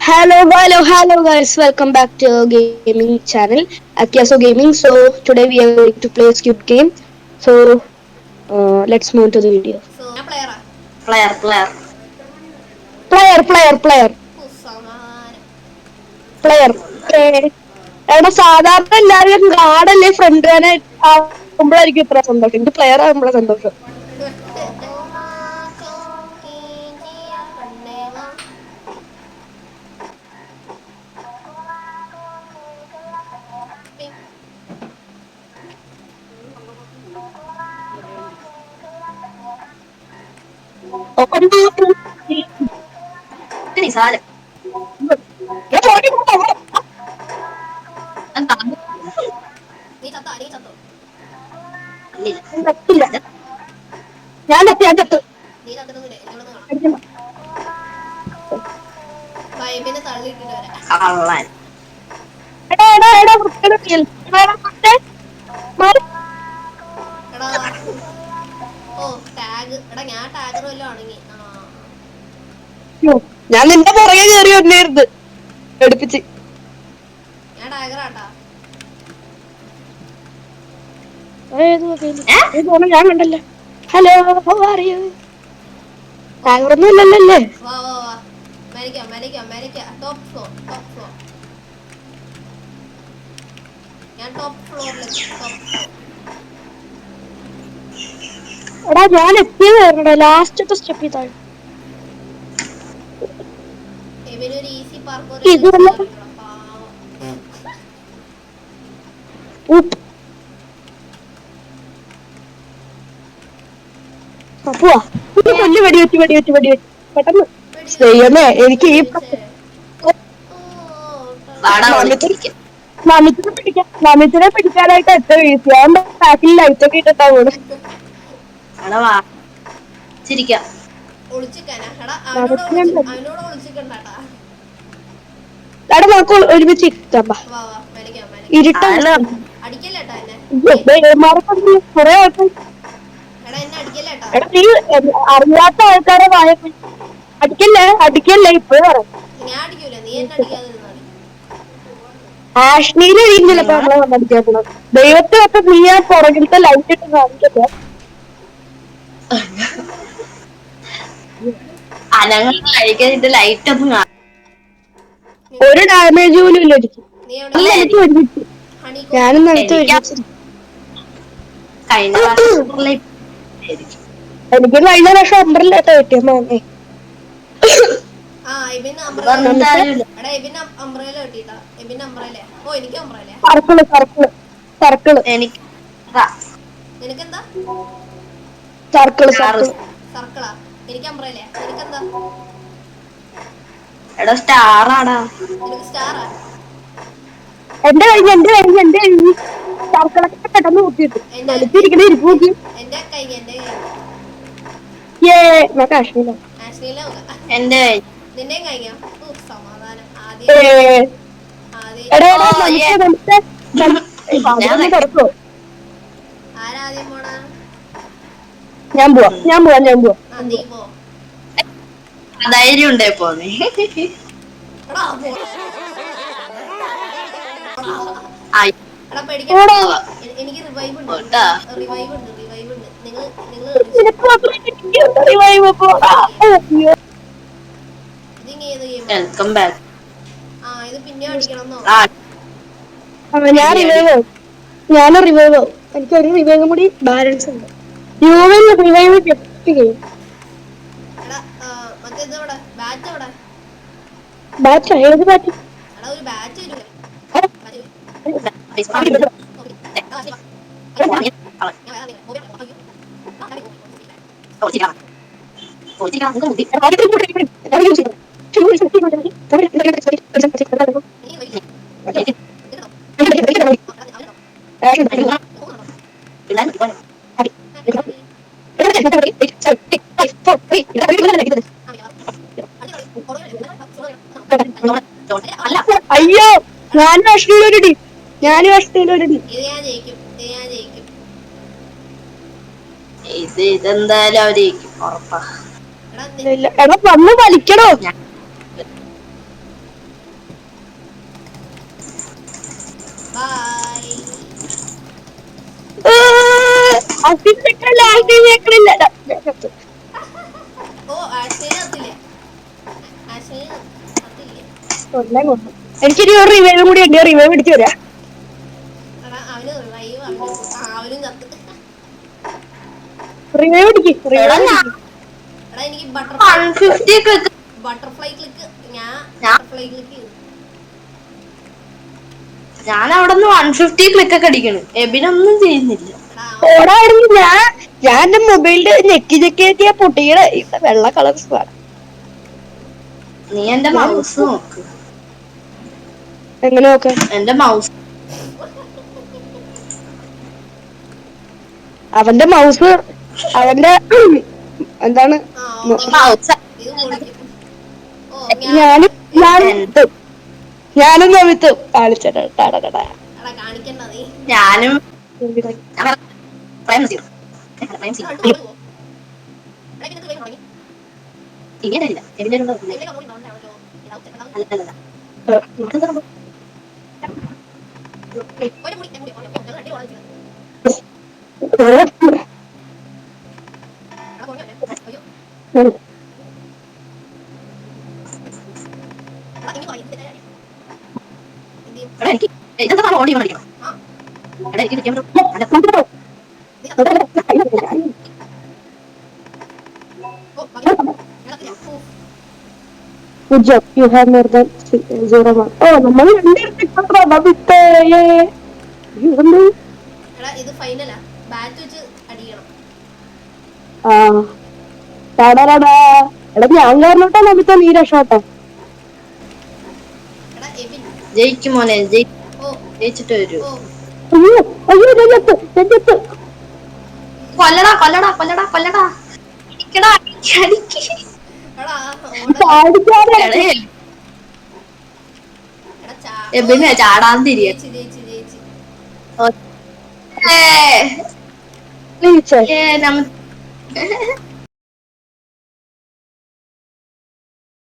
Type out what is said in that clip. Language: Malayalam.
Hello guys, welcome back to our gaming channel, Akiaso Gaming. So today we are going to play Squid Game. So let's move to the video. ഞാൻ പ്ലെയറാ Player. Player. സമാധാനം Player. എടാ സാധാരണ എല്ലാവരും ഗാർഡല്ലേ ഫ്രണ്ട് തന്നെ ആകുമ്പോഴായിരിക്കും ഇത്ര സന്തോഷം. എനിക്ക് പ്ലെയർ ആകുമ്പോഴാണ് സന്തോഷം. Nisalim. നീ ചത്തോ ഞാൻ ചത്തു. നീ ചത്തിട്ടൊന്നുമില്ല എന്നോടൊന്ന് കാണാം അടിക്കണ്ട. വൈബിനെ തള്ളിയിട്ടിട്ട് വരാം Kalan. എടാ വൃത്തികേട് മാറി. എടാ ഓ ടാഗ് എടാ ഞാൻ ടാഗർ വല്ലതും ആണെങ്കിൽ ഞാൻ നിന്റെ പുറകെ കയറി വന്നായിരുന്നു എടുപ്പിച്ച്. ഞാൻ ടാഗറാട്ടാ ഞാൻ കണ്ടല്ലോ. ഹലോ ടാഗറൊന്നും ഇല്ലല്ലേ? വാ മരിക്കാം ടോപ്പ് ഫ്ലോർ ഞാൻ ടോപ്പ് ഫ്ലോറിലെത്തി എടാ ഞാൻ എത്തിയത് ലാസ്റ്റത്തെ സ്റ്റെപ്പിൽ താഴെ. ഇവനൊരു ഈസി പാർക്കോർ വെടി വെച്ച് പെട്ടെന്ന് ചെയ്യുന്നേ. എനിക്ക് ഈ നമിത്തിനെ പിടിക്കാനായിട്ട് എത്ര വീഴ്ച. ഞാൻ ബാക്കിൽ ലൈറ്റൊക്കെ ഇട്ടിട്ടാണ്. ഒളിച്ചിക്കാനാ എടാ അവനോട് ഒളിച്ചിക്കണ്ടാട്ടാ എടാ നമുക്ക് ഒരുമിച്ച് ഇരിക്കാം. വാ മരിക്കാം ഇരുട്ടാണ്. അടിക്കല്ലേട്ടാ എന്നെ കൊറേ ആൾക്കാർ. എടാ എന്നെ അടിക്കല്ലേട്ടാ എടാ നീ അറിയാത്ത ആൾക്കാരെ വായ അടിക്കല്ലേ ഇപ്പോഴും പറയാം. ഞാൻ അടിക്കൂല നീ എന്നെ അടിക്കാതെ നിന്നാ മതി. ആഷ്നിയിലെ രീതിയിലപ്പോ നമ്മളെ വന്നടിക്കാൻ പോണം. ദൈവത്തെ ഒക്കെ നീ ആ പുറകിലത്തെ ലൈറ്റ് ഇട്ട് കാണിക്കട്ടെ. ലൈറ്റ് ഒന്നും ഒരു ഡാമേജ് പോലും ഇല്ല എനിക്ക്. നീ എവിടെ ഒരുമിച്ച് ഹണിക്കോ ഞാനും നിലത്ത് ഒരുമിച്ച്. എനിക്ക് കഴിഞ്ഞ പ്രാവശ്യം അമ്പറില്ലാത്ത കിട്ടിയ മോനെ. ആ ഇവന് അംബ്രേല കിട്ടിട്ടാ ഇവന് അംബ്രേല ഓ എനിക്ക് അംബ്രേല സർക്കിള് എനിക്ക് നിനക്കെന്താ സർക്കിളാ എനിക്ക് അംബ്രേല നിനക്കെന്താ എടാ സ്റ്റാറാടാ. നിനക്ക് സ്റ്റാറാ എന്റെ കഴിഞ്ഞ് സർക്കിളൊക്കെ പെട്ടെന്ന് കുത്തിയിട്ടു നിലത്തിരിക്കണ ഇരിപ്പ് നോക്കി. എന്റെ കഴിഞ്ഞ കാശ്മീര ആഷ്ലിയിലെ എന്റെ നിന്റെയും കഴിഞ്ഞ സമാധാനം ആദ്യം തുറക്കോ? ആരാദ്യം പോണാ ഞാൻ പോവാ. നീ പോ ധൈര്യം ഉണ്ടേ പോന്നെ. എടാ പേടിക്കണ്ട എനിക്ക് റിവൈവ് ഉണ്ട് നിങ്ങൾ ഇത് ഗെയിം വെൽക്കം ബാക്ക്. ആ ഇത് പിന്നെ അടിക്കണമെന്നോ ഞാൻ റിവൈവ് ആവും. എനിക്ക് ഒരു റിവൈവ് കൂടി ബാലൻസ് ഉണ്ട്. റിവൈവ് ചെയ്യും. എടാ മറ്റേ ഇത് എവിടെ ബാറ്റ് എവിടെ ബാറ്റ് ഏത് ബാറ്റ്? എടാ ഒരു ബാറ്റ് വരൂലേ അയ്യോ ഞാനും അശ്വിനൊരു ഇത് ഞാൻ ജയിക്കും ഇതെന്തായാലും അവര് ഉറപ്പാ. എടാ എടാ വന്ന് വലിക്കണോ? ഓ ആശയ കത്തില്ലേ ആശയ കത്തില്ലേ എനിക്കൊരു റിവൈവ് കൂടി ഉണ്ട്. റിവൈവ് പിടിച്ചു വരാം. എടാ അവന് റിവൈവ് അവനും ചത്ത്. റിവൈവ് പിടിക്കും. എടാ റിവൈവ് ഞാൻ പിടിക്കും. എടാ എനിക്ക് 150 ക്ലിക്ക് ബട്ടർഫ്ലൈ ക്ലിക്ക് ഞാൻ ബട്ടർഫ്ലൈ ക്ലിക്ക് ചെയ്തു. ഞാൻ അവിടെ നിന്ന് 150 ക്ലിക്ക് ഒക്കെ അടിക്കണ്. എബിനൊന്നും ചെയ്യുന്നില്ല. എടാ ഓടായിരുന്നു ഞാൻ എന്റെ മൊബൈലിന്റെ ഞെക്കി പൊട്ടിയുടെ ഇവിടെ വെള്ള കളർ സ്പാണ്. നീ എന്റെ മൗസ് നോക്ക്. എങ്ങനെ നോക്കാൻ? എന്റെ മൗസ് അവന്റെ മൗസ് അവന്റെ എന്താണ് ആ ഓടോ മൗസ് ഇത് പൊളിക്കും. ഓ ഞാനൊന്നും വിത്ത് കാണിച്ചടാ. എടാ കാണിക്കണ്ട നീ ഞാനും പ്രേം നസീർ. കണ്ടു പോവോ. എടാ ഇതിനകത്ത് റിവൈവ് തുടങ്ങി. ഇങ്ങനെയല്ല എബിന്റെ ഇതിലേക്ക് അങ്ങോട്ട് ഇതാവണല്ലോ. അല്ലല്ല ഒരു മുടി മുടി ഞങ്ങൾ രണ്ടേ ഓടാ വെച്ചത്. എടാ പോഞ്ഞോ അയ്യോ എടാ ഇനി പറയും എന്ത് എടാ എനിക്ക് ഇതെന്താ ഓടി കളിക്കണം. ആ എടാ എനിക്ക് ക്യാമറ നീ ഓ ബാക്കി എടാ ഓ Good job. You have more than 0 mark. Oh, നമ്മൾ എടാ ഇത് ഫൈനലാ ബാറ്റ് വെച്ച് അടിക്കണം. എടാ ഞാൻ കാരണോട്ടാ നമിത്ത നീ രക്ഷോട്ടെ. എടാ എബിൻ ജയിക്കും മോനെ ഓ ജയിച്ചിട്ട് വരൂ. ഓ അയ്യോ അയ്യോ നെഞ്ചത്ത് കൊല്ലടാ കൊല്ലടാ കൊല്ലടാ കൊല്ലടാ അടിക്കടാ അടിക്ക്. എടാ ഓടാ എടേ, എടാ എബിനെ ചാടാൻ തിരിയ ജയിച്ച് ജയിച്ചേ. നമ്മ